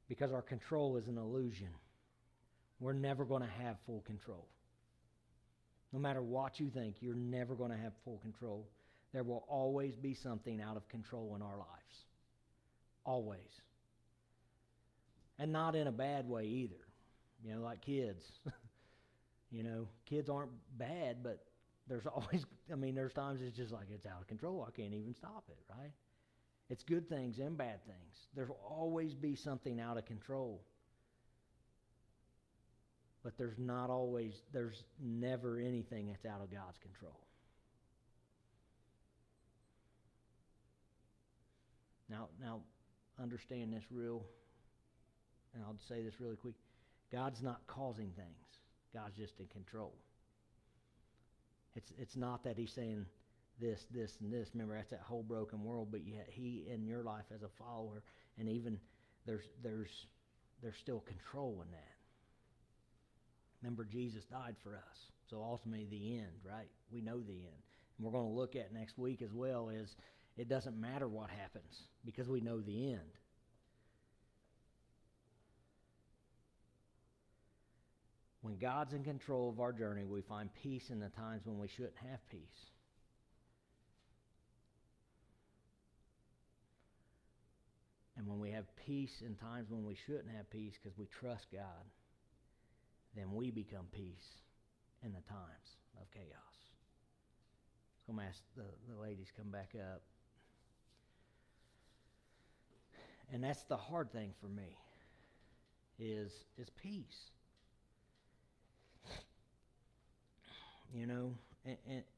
Because our control is an illusion. We're never going to have full control. No matter what you think, you're never going to have full control. There will always be something out of control in our lives. Always. And not in a bad way either. You know, like kids. You know, kids aren't bad, but there's always, there's times it's just like it's out of control. I can't even stop it, right? It's good things and bad things. There will always be something out of control. But there's never anything that's out of God's control. Now, understand this and I'll say this really quick. God's not causing things. God's just in control. It's not that He's saying this, and this. Remember, that's that whole broken world, but yet He, in your life as a follower, and even there's still control in that. Remember, Jesus died for us. So ultimately the end, right? We know the end. And we're going to look at next week as well is it doesn't matter what happens because we know the end. When God's in control of our journey, we find peace in the times when we shouldn't have peace. And when we have peace in times when we shouldn't have peace because we trust God, then we become peace in the times of chaos. So I'm going to ask the ladies come back up. And that's the hard thing for me, is peace. You know,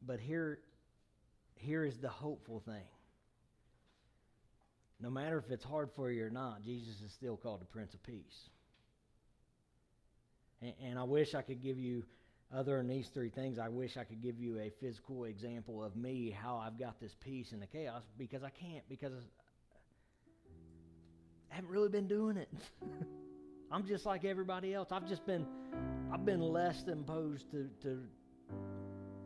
but here is the hopeful thing. No matter if it's hard for you or not, Jesus is still called the Prince of Peace. And I wish I could give you, other than these three things, I wish I could give you a physical example of me, how I've got this peace in the chaos, because I can't, because I haven't really been doing it. I'm just like everybody else. I've been less than opposed to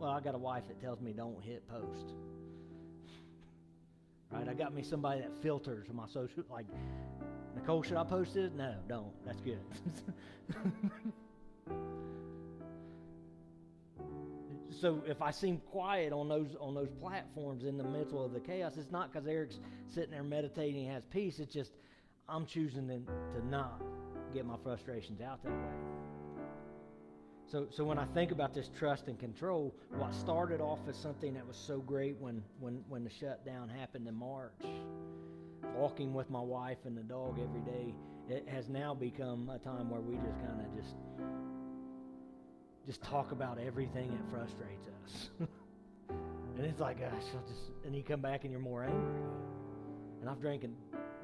well, I got a wife that tells me don't hit post. Right? I got me somebody that filters my social, like, Nicole, should I post it? No, don't. That's good. So if I seem quiet on those platforms in the middle of the chaos, it's not because Eric's sitting there meditating and has peace. It's just I'm choosing to not get my frustrations out that way. So when I think about this trust and control, what started off as something that was so great when the shutdown happened in March, walking with my wife and the dog every day, it has now become a time where we just kind of just talk about everything that frustrates us. And it's like, gosh, and you come back and you're more angry. And I've drinking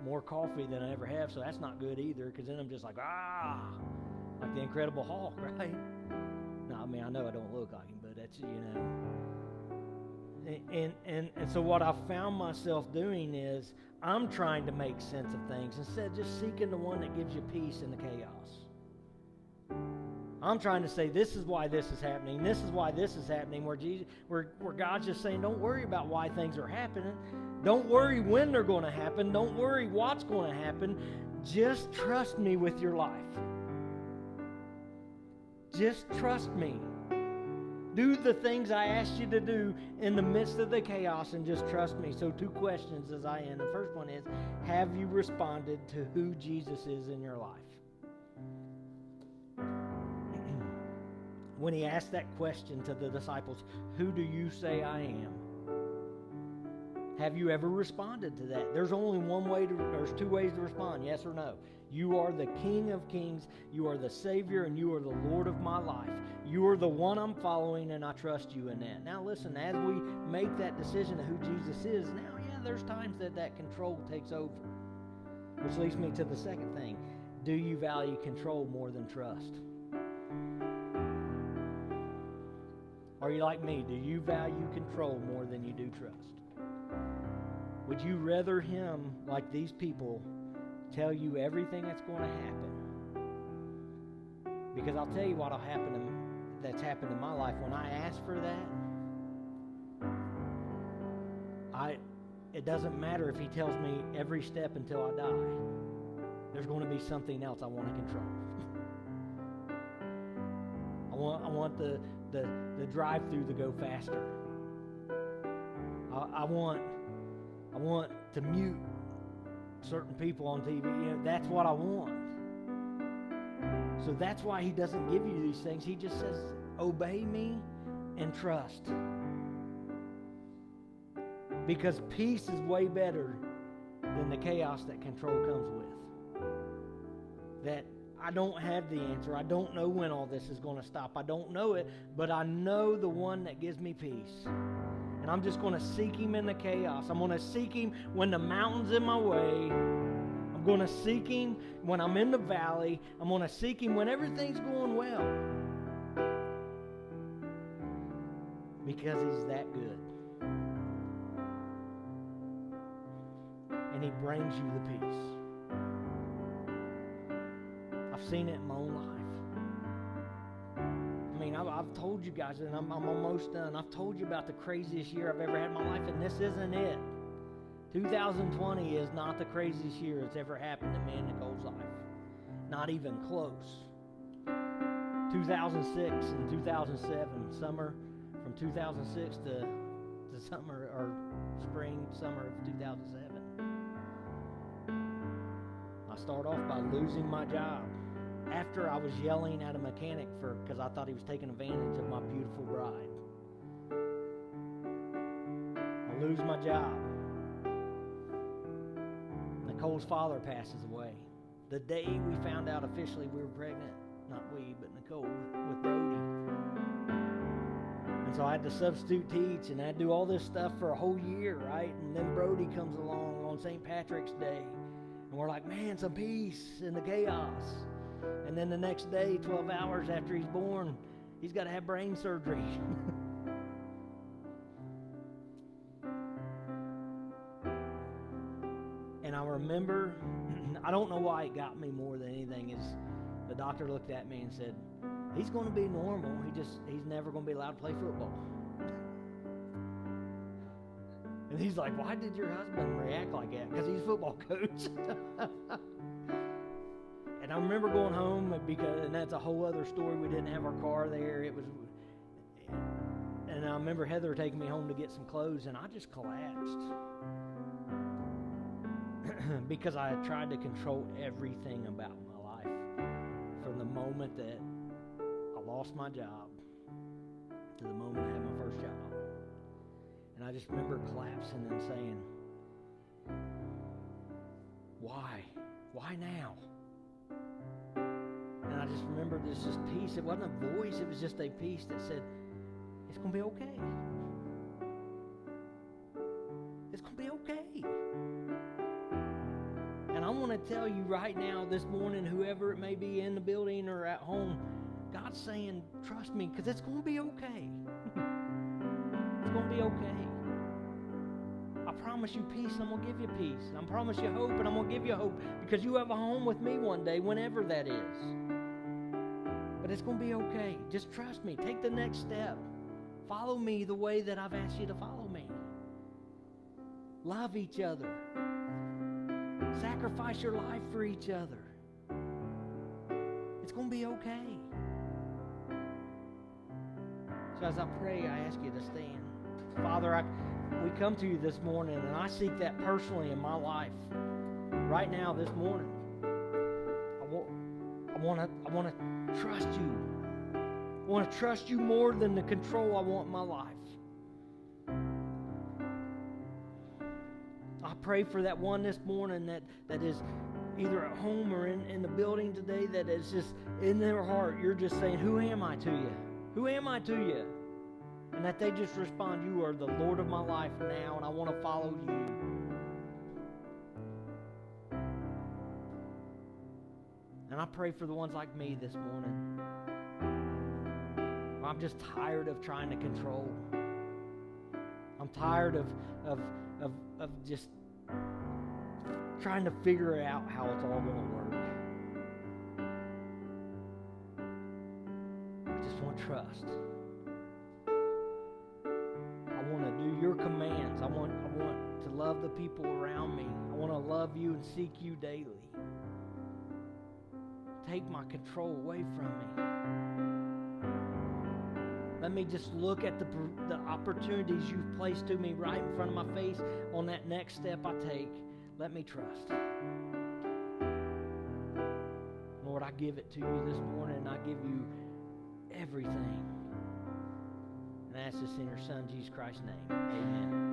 more coffee than I ever have, so that's not good either, because then I'm just like the Incredible Hulk, right? No, I know I don't look like him, but that's, And so what I've found myself doing is I'm trying to make sense of things instead of just seeking the one that gives you peace in the chaos. I'm trying to say, this is why this is happening. This is why this is happening. Where God's just saying, don't worry about why things are happening. Don't worry when they're going to happen. Don't worry what's going to happen. Just trust me with your life. Just trust me. Do the things I asked you to do in the midst of the chaos and just trust me. So 2 questions as I end. The first one is, have you responded to who Jesus is in your life? When he asked that question to the disciples, who do you say I am? Have you ever responded to that? There's only there's two ways to respond, yes or no. You are the King of Kings, you are the Savior, and you are the Lord of my life. You are the one I'm following, and I trust you in that. Now listen, as we make that decision of who Jesus is, now, yeah, there's times that control takes over. Which leads me to the second thing. Do you value control more than trust? Are you like me? Do you value control more than you do trust? Would you rather him, like these people, tell you everything that's going to happen? Because I'll tell you what'll happen that's happened in my life. When I ask for that, it doesn't matter if he tells me every step until I die. There's going to be something else I want to control. I want the drive-through to go faster. I want to mute certain people on TV. That's what I want. So that's why he doesn't give you these things. He just says, obey me and trust. Because peace is way better than the chaos that control comes with. That I don't have the answer. I don't know when all this is going to stop. I don't know it, but I know the one that gives me peace. And I'm just going to seek him in the chaos. I'm going to seek him when the mountain's in my way. I'm going to seek him when I'm in the valley. I'm going to seek him when everything's going well. Because he's that good. And he brings you the peace. I've seen it in my own life. I mean, I've told you guys, and I'm almost done. I've told you about the craziest year I've ever had in my life, and this isn't it. 2020 is not the craziest year that's ever happened to me and Nicole's life. Not even close. 2006 and 2007, summer from 2006 to summer or summer of 2007. I start off by losing my job. After I was yelling at a mechanic because I thought he was taking advantage of my beautiful bride. I lose my job. Nicole's father passes away. The day we found out officially we were pregnant, not we, but Nicole, with Brody. And so I had to substitute teach and I had to do all this stuff for a whole year, right? And then Brody comes along on St. Patrick's Day. And we're like, man, some peace in the chaos. And then the next day, 12 hours after he's born, he's got to have brain surgery. And I remember, I don't know why it got me more than anything, is the doctor looked at me and said, he's going to be normal. He's never going to be allowed to play football. And he's like, why did your husband react like that? Because he's a football coach. And I remember going home and that's a whole other story. We didn't have our car there. And I remember Heather taking me home to get some clothes, and I just collapsed. Because I had tried to control everything about my life. From the moment that I lost my job to the moment I had my first job. And I just remember collapsing and saying, why? Why now? And I just remember this just peace. It wasn't a voice, it was just a peace that said, it's going to be okay. It's going to be okay. And I want to tell you right now, this morning, whoever it may be in the building or at home, God's saying, trust me, because it's going to be okay. It's going to be okay. I promise you peace, and I'm going to give you peace. I promise you hope, and I'm going to give you hope, because you have a home with me one day, whenever that is. But it's going to be okay. Just trust me. Take the next step. Follow me the way that I've asked you to follow me. Love each other. Sacrifice your life for each other. It's going to be okay. So as I pray, I ask you to stand. Father, we come to you this morning, and I seek that personally in my life. Right now, this morning, I want to trust you. I want to trust you more than the control I want in my life. I pray for that one this morning that is either at home or in the building today, that is just in their heart, you're just saying, who am I to you? Who am I to you? And that they just respond, you are the Lord of my life now, and I want to follow you. And I pray for the ones like me this morning. I'm just tired of trying to control. I'm tired of just trying to figure out how it's all going to work. I just want trust. I want to do your commands. I want to love the people around me. I want to love you and seek you daily. Take my control away from me. Let me just look at the opportunities you've placed to me right in front of my face on that next step I take. Let me trust. Lord, I give it to you this morning. I give you everything. And I ask this in your Son, Jesus Christ's name. Amen.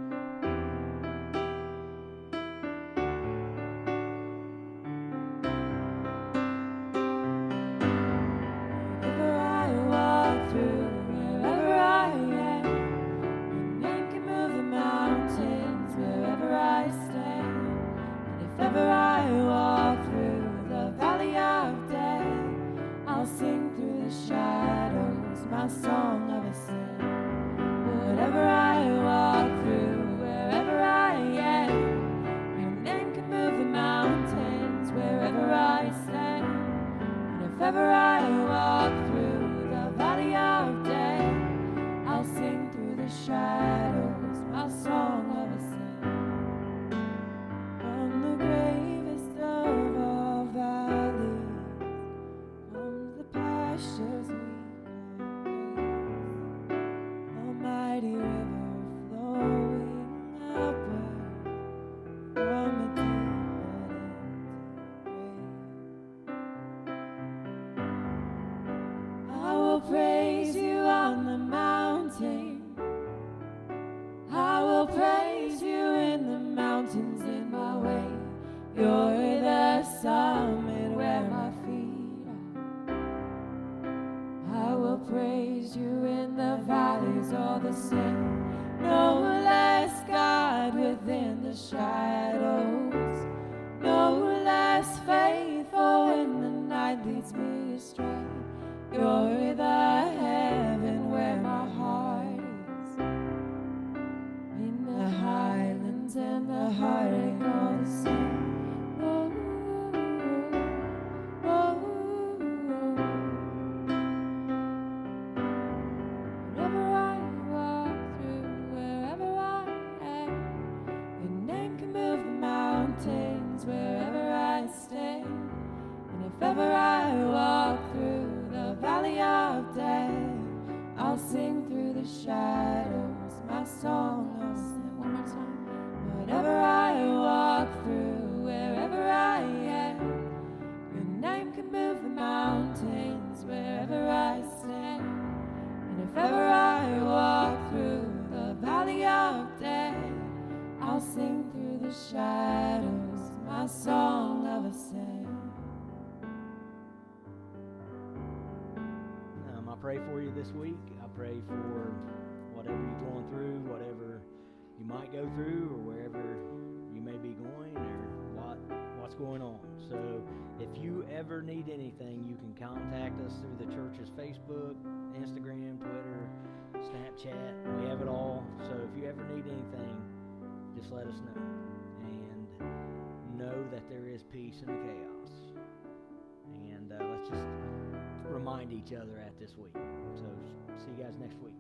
I pray for you this week. I pray for whatever you're going through, whatever you might go through, or wherever you may be going, or what's going on. So if you ever need anything, you can contact us through the church's Facebook, Instagram, Twitter, Snapchat. We have it all. So if you ever need anything, just let us know. And know that there is peace in the chaos. And let's just remind each other at this week. So see you guys next week.